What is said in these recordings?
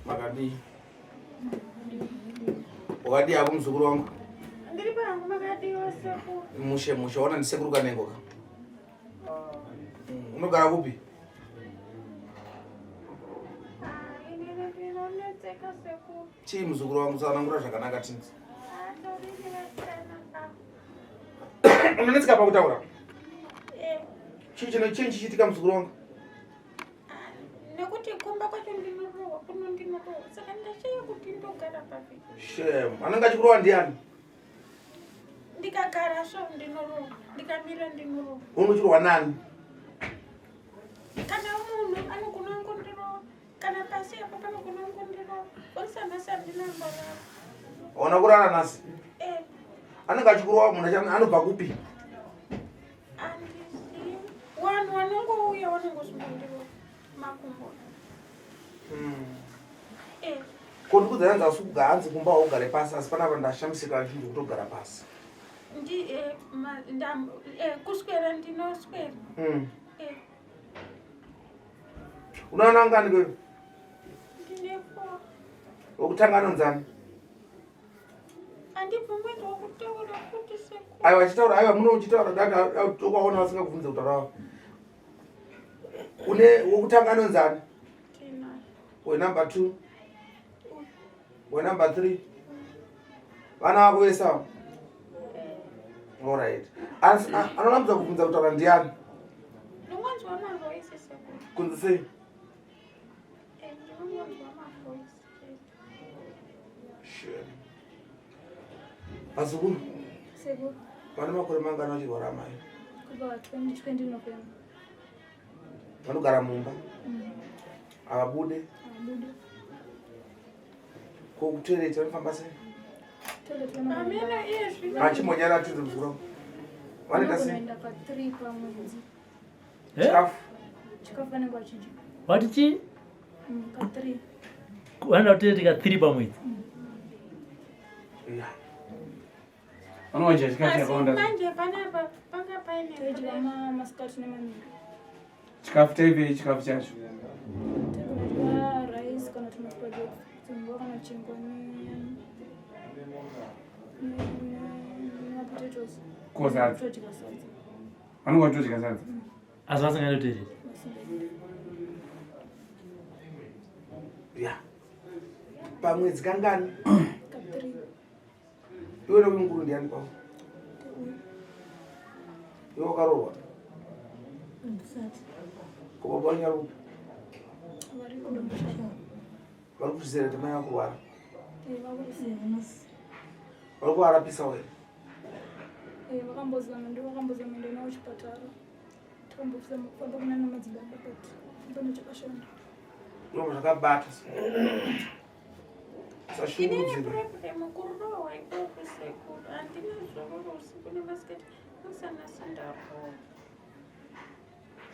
Makadi. Wakati hapo mzukuru wangu. Ndiri pangu makadi waseku. Mushe ona ni sekuru kanengo ka. Unogara kupi? Chi mzukuru wangu sana ngura zvakanaka tinzi. Unanetsika pa kutaura? Chinchi chitika mzukuru wangu. Nekuti kumba kwacho ndinorowa kuno ndinorowa saka ndashaya kuti ndogara papi. Shem, ananga chikurowa ndiani? Ndikagara so ndinorowa, ndikamira ndinorowa. Unochirowa nani? Kana munhu anogona kungondirowa, kana pasi apo panogona kungondirowa. Osama sandinambara. Ona kurara nasi? Ananga achikurowa munhu anobva kupi? Andisi. Wanhu wanongouya wanongosundondirowa. Makumbo. Kuti kudzanza usugara hanzi kumba ugare pasi asi panapa ndashamisika chinhu kutogara pasi. Kuswera ndinoswera. Unaona ngani kwe? Ndinepo. Wokutanga nonzani? Andibvumidwa kutaura kuti seku. Aiwa chitaura aiwa muno uchitaura dada tokaona vasingakubvunze kutaura. Une wokutanga nonzani? Tina. We number 2. We number 3. Vana vako vese ava? Alright. Anonamudza kubvunza kutaura ndiani? Ndinonzwa mavoisi seku. Kunzi sei? Ndinonzwa mavoisi. Sure. Azukuru? Seku. Vane makore mangana vachirwara amai? Kubva 2020 November. Vanogara mumba? Havabude? Havabude. Kokutoilet vanofamba sei? Toilet Pamene izvi. Machimonyara atidze mzukuru. Vanoita sei? Vanoenda pa3 pamwedzi. Chikafu? Chikafu vanenge vachidya. Wati chi? Ka3. Vanoenda kutoilet ka3 pamwedzi. Yeah. Anoja chikafu chakawanda. Manje panapa panga paine. Toidya masikati nemanheru. Chikafu taive chikafu chacho. Tinodya rice kana tinodya dzingwa kana chingwa nemapotatoes. Kosadza. Todya sadza. Vanonga todya sadza. Asi vasingaende kutoilet. Yeah. Pamwedzi kangani? Ka3. Iwe nokunguru ndiani kwavo? Iwe wakaroorwa? Ko baba vanyaruka? Vari kudomboshaya. Vari kuzvizera kuti mai vakurwara? Vari kuvarapisa here? Vakambozama enda navo kuchipatara. Takambofamba kuna namadzibaba but ndopano chakashanda. Ndoma zvakabata. Inini Sashungurudzira. problem kurowa ikoko seku. Handina zororo usiku nemasikati. Musana sandarowa.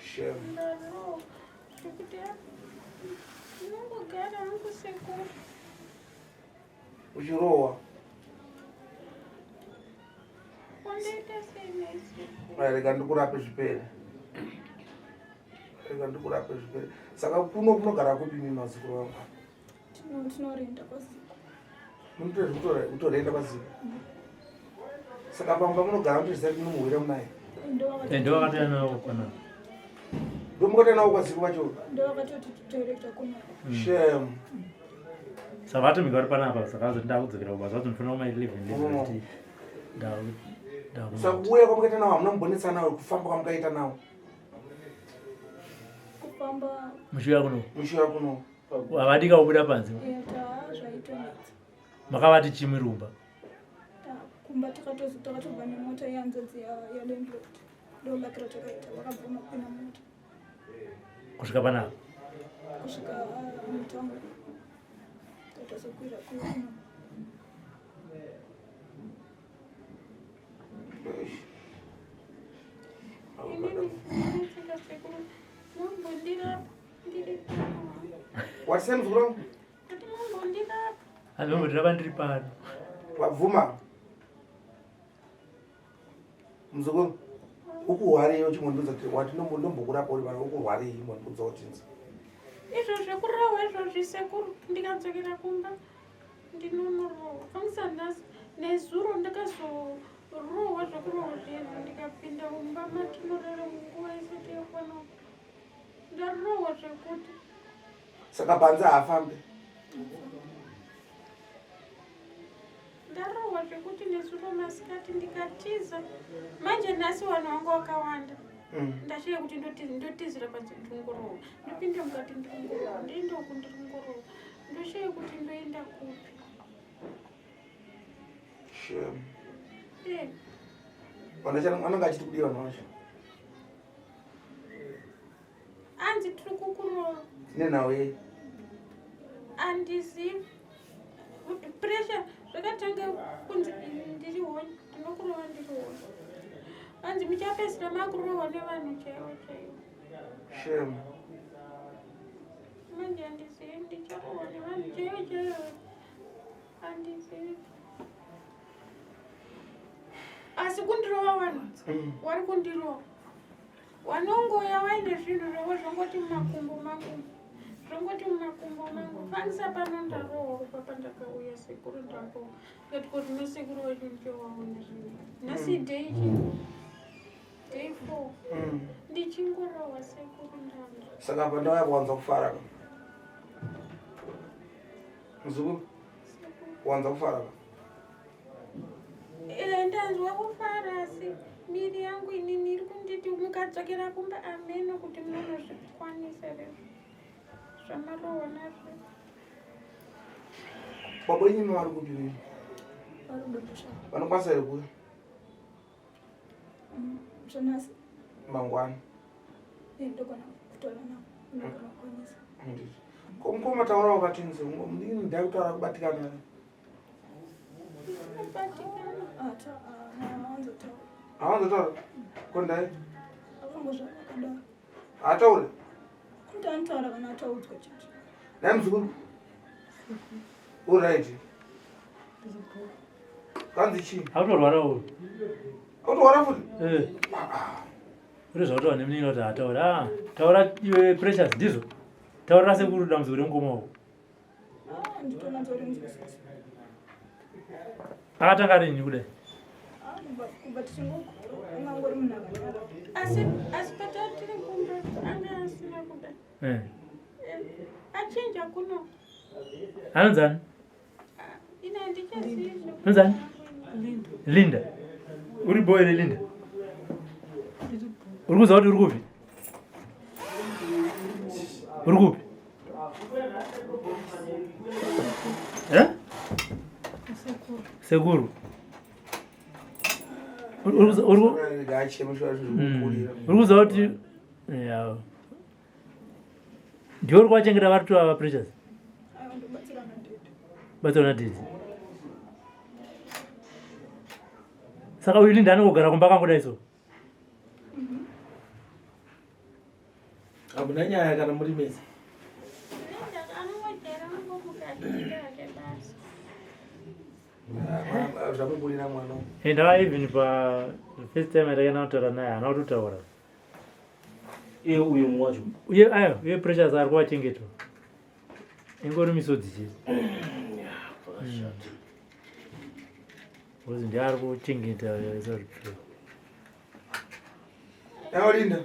Shame. Ndarowa. Zvekuti ndinongogara hangu seku. Uchirohwa? Wandaita sei neseku. Rega ndikurape zvipere. Rega ndikurape zvipere. Saka kunogara kupi mimi mazukuru vangu? Tinorenda kwaziko. Munotorenda kwaziko? Saka pamba munogara mutoziva kuti munomuhwira munaye? Ndovakatoenda navo panapa. Ndomukatoenda navo kwaziko vacho? Ndovakatoti toirekta kuna. Shame. Saka vatomika vari panapa saka vazoti ndakudzokera kuba zvati ndinofanira kuma 11 kuti Saka kuuya kwamukaita navo hamuna mumbonetsa navo kufamba kwamukaita navo? Kufamba. mushuya kuno. Mushuya kuno. Havadi kakubuda panze. Zvaitonetsa. Makavati chimwe rumba. Kumba takatobva nemota yanzodzi yalandlord. Ndobakira takaita vakabvuma kupinda mota. Kusvika panapa. Kusvika mutango. Tatazokwira kuno. What's the name wrong? Asi mambo ndinova ndiri pano. Wabvuma? Muzukuru? Ukuhwarei uchimondudza kuti wati ndombokurapa uri pano, ukuhwarei mondudza kuti nzi? izvo zvekurohwa izvozvi sekuru ndikadzokera kumba ndinonorohwa fangisanasi nezuro ndakazorohwa zvekurohwa zvinhu ndikapinda kumba matinorara nguva isati yakwana ndarohwa zvekuti saka bhanzi haafambi ndarohwa zvekuti nezuro masikati ndikatiza manje nhasi vanhu vangu vakawanda ndashiya kuti ndotizira panze ndingorohwa ndopinde mukati ndingorohwa ndiendoku ndingorohwa ndoshiya kuti ndoenda kupi anenge achiti kudi vanhu vacho anzi tiri kukurohwa nenhau yei handizivi pressure zvakatanga kunzi ndiri honye ndinokurohwa ndiri honye anzi muchapedzisira makurohwa nevanhu chaivo chaivo shame manje handizivi ndicharohwa nevanhu chaivo chaivo handizivi asi kundirohwa vanhu wari kundirohwa wanongoya waine zvinhu zvavo zvongoti mumakumbo mangu zvongoti mumakumbo mangu fangisa pano ndarohwa kubva pandakauya sekuru ndarohwa ngati kuti nesekuru wedu ndichowaona zvinhu nhasi day 4 ndichingorohwa sekuru ndaro saka pandauya kuwanza kufara ka muzukuru kuwanza kufara ka ndanzwa kufara asi miri yangu inini iri kunditi mukadzokera kumba ameno kuti munonozvikwanisa rezvo zvamarohwa nazvo baba inyimi vari kupi vini varikudodosha vanokwanisa here kuya zvanhasi mangwani ndogona kutaura navo ndogona kukwanisa komataura ukatinzi mudini ndai kutaura kubatikana hawanzotaura kondai akangozvakadaro haataure kuti anotaura kana ataudzwa chete nai muzukuru uright kanzi chii Autorwara uyu. autorwara futi Uri zvautaura nemunini kuti hataura. Taura iwe precious ndizvo. Taurira sekuru dambudziko remukoma uyu. nditona dzorinzwisisa Akatanga rini kudai? kubva tichingangori munhu akanyara asi patatiri kumba anga asina kuda achinja kuno Anonzi ani? ina ndichazizvo Anonzi ani? Linda. Uri boy ere Linda? Uri kuziva kuti uri kupi? Uri kupi? Sekuru. Uri kuziva kuti ndiwe uri kuvachengeta vari ava precious? ndobatsirana ndete Batsirana ndete. Saka uyu Linda anongogara kumba kangodai so? hamuna nyaya kana muri mese anongogara angomukatiake basi zvamuburira mwana Ndava even pa first time atakenda kutaura naye haana kutotaura. iye uyu mwacho Uye precious ari kuvachengeta. Ingori misodzi chete. Because ndiye ari kuchengeta sorry. yawo Linda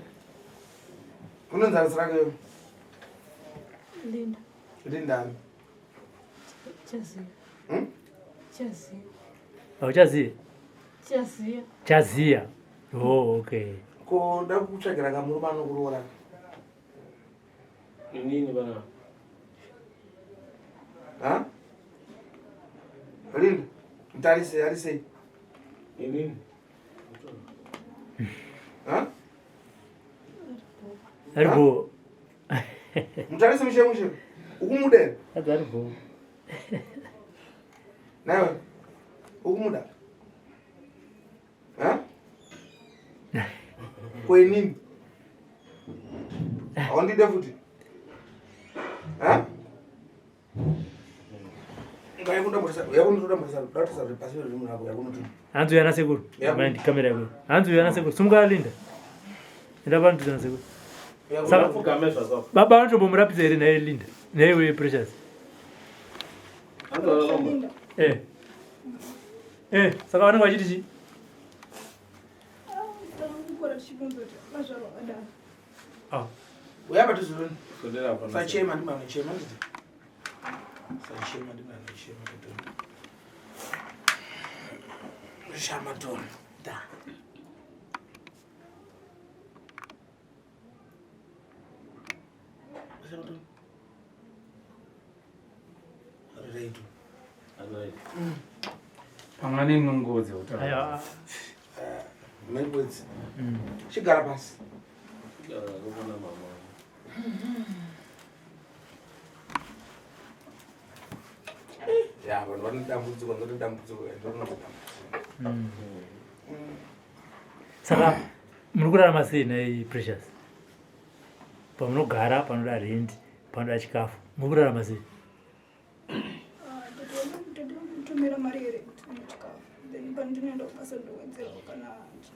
unonzi rake yo linda Lindani chaziya chaziya Hauchazivi? chaziya Chaziya. Oh, okay. ko da kutsvagira kamurume anokuroora inini bana ha Linda mtarise arisei inini ha Aribo. mtarise mushe ukumudera That's aribo. nawe ukumuda ha kwenini awandide futi ha Hanzi uyana sekuru. Yeah. Mind kamera yako. Hanzi uyana sekuru. Sumuka Linda. Enda pano tuzana sekuru. Saka- Uyafugamezwa kwakho. baba vanotombomurapidza here naye Linda naiwe Precious. Andoraramba. Linda. Saka vanenge vachiti chii? Kukora tichibvunza kuti vazvarwa vadaro. Uyapa tuzuruni. Sondera pa. Sachema ndimana chema nditi. Sachema ndimana chema nditi. Shama ton. Da. Shama ton. Redu. Alright. pamwe nenungo dzeutano. Aya. Mebwedzi. Chigara pasi. Ngakubona mama. Ya, vanhu vane dambudziko ndoti dambudziko ndinozi dambudziko. Saka muri kurarama sei naye Precious? Pamunogara, panoda rendi, panoda chikafu, muri kurarama sei? Totomira mari here kuti ane chikafu. Then pandinoenda kubasa ndowedzerawo kana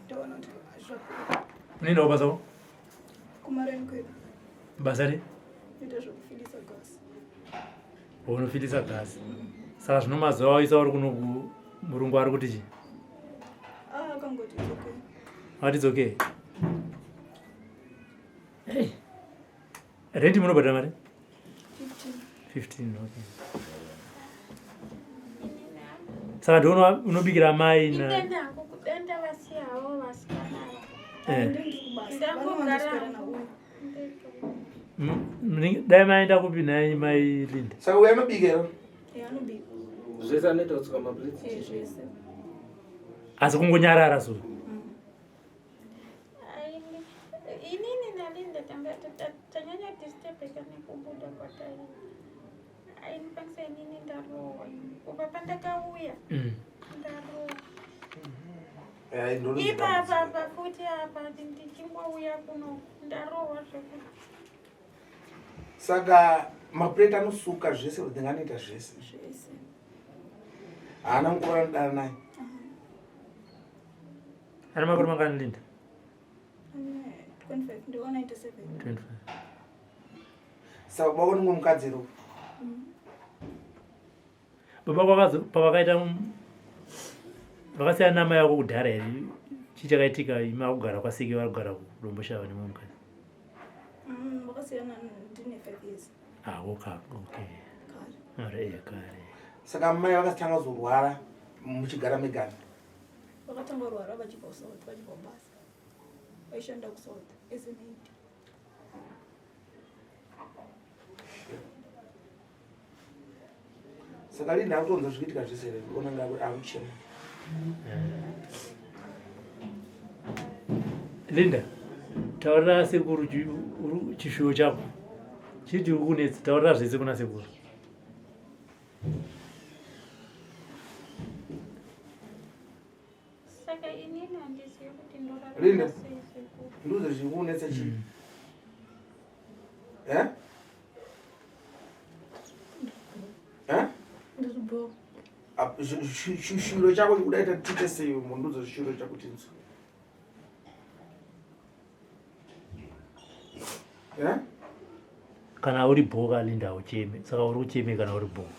ndawana kuti hazvapera. Unoendawo basa Kumaraini kwedu basa re? ita zvokufilisa gasi. Unofilisa gasi. Saka zvino mazuva waisa uri kuno murungu ari kuti chii? Akangoti it's okay. What is okay? Hey. Renti munobhadhara mari? 15, okay. Saka ndiona unobikira mai na Ndenda hangu kudenda vasiyawo vasikana. Handiendi kubasa. Ndangogara Vanowanzoswera nauyo. dai maenda kupi naye mai Linda? Saka uya anobikero. Anobika. Zvese anoita kutsuka maplate. Zvese. Asi kungonyarara so. Inini nalinda tanyanya distepeka nekubuda kwataini. Ainipangisa inini ndarowa. Ubaba ndakauya. Ndarowa. Ipapa futi apa ndichingouya kuno ndarowa zvekuti. Saka maplate anosuka zvese kuti nganoita zvese. Zvese. Haana mukuru anodana naye. Ana makuru mangani Linda? 25 ndiwo 97. 25. Saka baba ningo mukadziro. Baba kwakazo pavakaita vakasiyana namai yako kudhara here, chii chakaitika ima kugara kwaseke vari kugara kudomboshava nemumwe mukadzi? Vakasiyana ndine 5 years. Okay. Kare. Saka mai vakatanga kuzorwara muchigara megana. Vakatanga kurwara vachibva kuSouth vachibva kubasa. Vaishanda kuSouth as an aide. Saka Linda akutonza zvichiitika zvese here kuona ngabe akuchema. Linda, taurira sekuru chishuwo chako chiti kunetsa, taurira zvese kuna sekuru. Saka inini handizivi kuti Linda. ndorarama sei sekuru. Nduze zvikunetsa chii? Ndizibhuku. Shiro chako kudaita tite sei munduze shiro chako tinzo. Kana uri bhoka Linda ucheme, saka uri kucheme kana uri bhoka.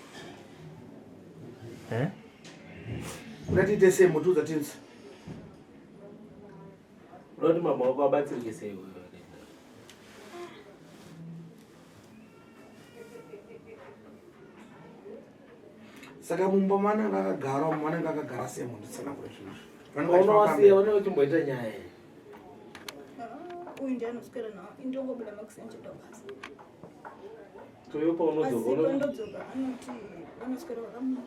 Udatite sei munduze tinzo. Unoti mama wako abatsirike sei wewe Linda? Saka mumba manenge akagara manenge akagara sei munhu tsana kure zvinhu. Unowasiya unochimboita nyaya. Uyu ndiye anoswera nawo. Indongobuda makuseni chidobasa. Toyo paunodzoka Pandodzoka anoti vanoswera vakamira.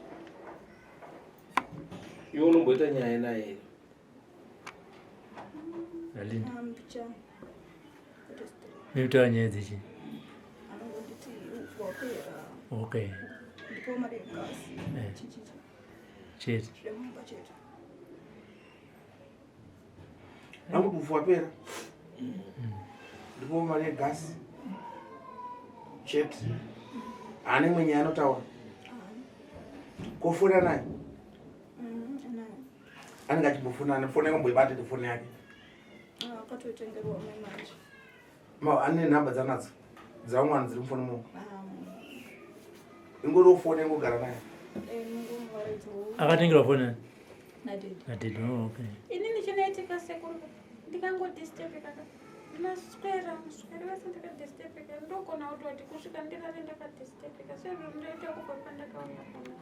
iwe unomboita nyaya naye. Linda. Mpichani. Mimitoa nyaya dzichi. Anongonditi wapera. Okay. Ndipo mari yegasi. Chichichi. Chete. Zvemumba chete. Nangu kufu wapera. Ndipo mari yegasi. Chete. Ane mwenye anotaura. Kofuna naye. Anenge achimbofuna foni yake mboibate foni yake. Akatotengerwa mai manje. ane nhamba dzanadzo dzavamwana dziri mufoni mumo ingori ufone ngogara naye akatengerwa foni nadedi nadedi. Okay. inini chinoitika sekuru ndikangodistepekaka ndinaswera muswere vese ndikadistepeka ndogona kutoti kusvika ndirare ndakadistepeka sezvo ndoita kubva pandakauya pana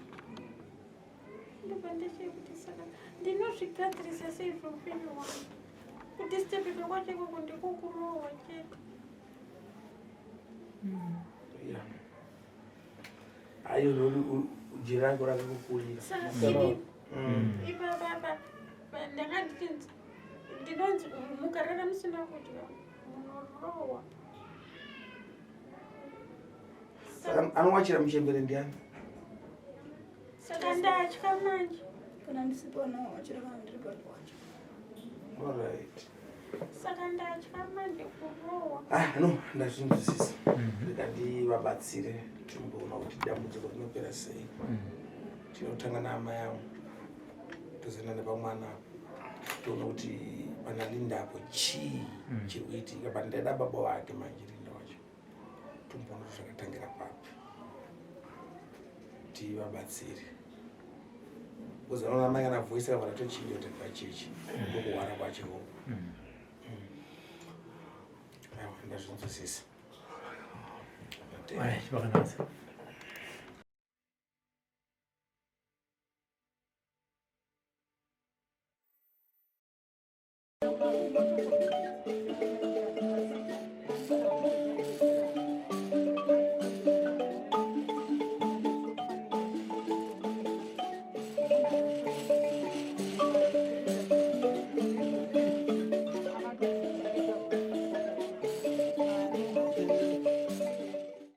ndobva ndechekuti saka ndinozvigadzirisa sei zveupenyu hwangu kudistepeka kwacho ikoko ndikokurohwa chete. ayo jira rako rakakukurira saka ipapapa ndakati ndinonzi mukarara musina kudya munorohwa. saka anowachira muchembere ndiani Saka ndatya manje. kana ndisipo nawo wachira kana ndiri pari wacho. Alright. Saka ndatya manje kurohwa. No, ndazvinzwisisa. Ndivabatsire timboona kuti dambudziko rinopera sei. Tinotanga naamai angu tozoenda nepamwana toona kuti pana Linda apo chii chiri kuitika pana ndaida baba vake manje Linda wacho tomboona kuti zvakatangira papi tivabatsire uzoona mai kana voice kana tochiyo tepachechi ndokuwara kwacho ndazvinzwisisa. Vakanaka.